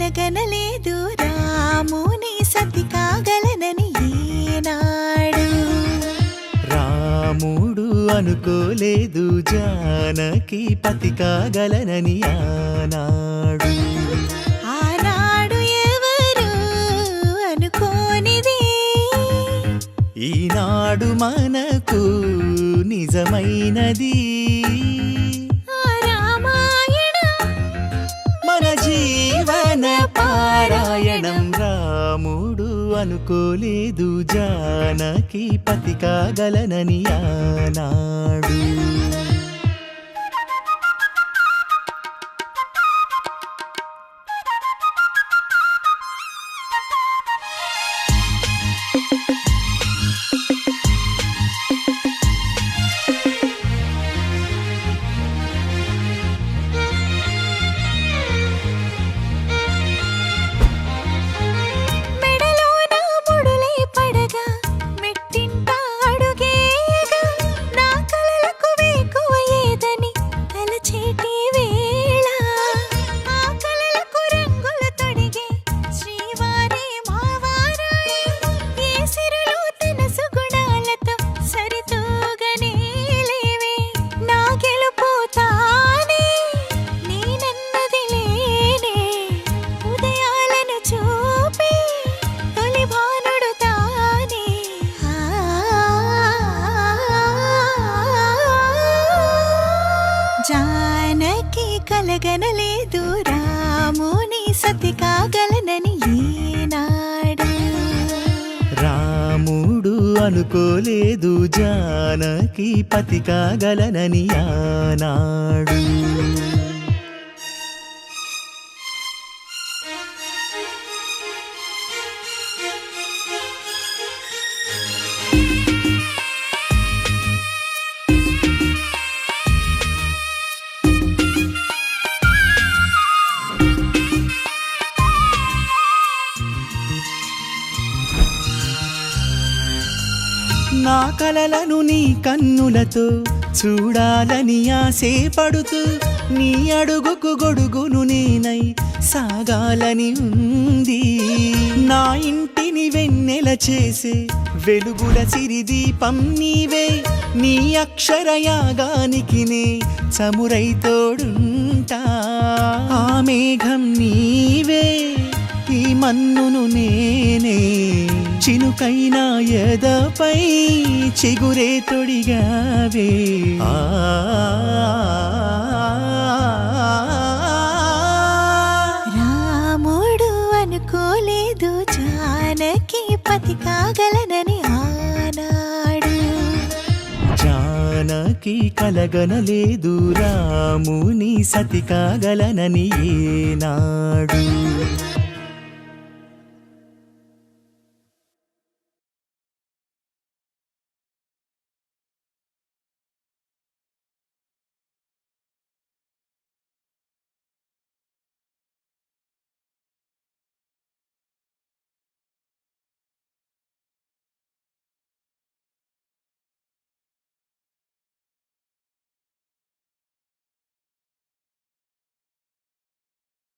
కలగనలేదు రాముని సతి కాగలనని ఏనాడు. రాముడు అనుకోలేదు జానకి పతి కాగలనని ఆనాడు. ఆనాడు ఎవరు అనుకోనిది ఈనాడు మనకు నిజమైనది. మన జీవన పారాయణం. రాముడు అనుకోలేదు జానకి పతి కాగలనని ఆనాడు. జానకి కలగనలేదు రాముని సతి కాగలనని ఏనాడు. రాముడు అనుకోలేదు జానకి పతి కాగలనని ఆనాడు. నా కలలను నీ కన్నులతో చూడాలని ఆశపడుతూ నీ అడుగుకు గొడుగును నేనై సాగాలని ఉంది. నా ఇంటిని వెన్నెల చేసే వెలుగుల సిరిదీపం నీవే. నీ అక్షరయాగానికి నే చమురై తోడుంటా. ఆ మేఘం నీవే ఈ మన్నును నేనే. చినుకైనా ఎదపై చిగురే తొడిగావే. రాముడు అనుకోలేదు జానకి పతి కాగలనని ఆనాడు. జానకి కలగనలేదు రాముని సతి కాగలనని ఏనాడు.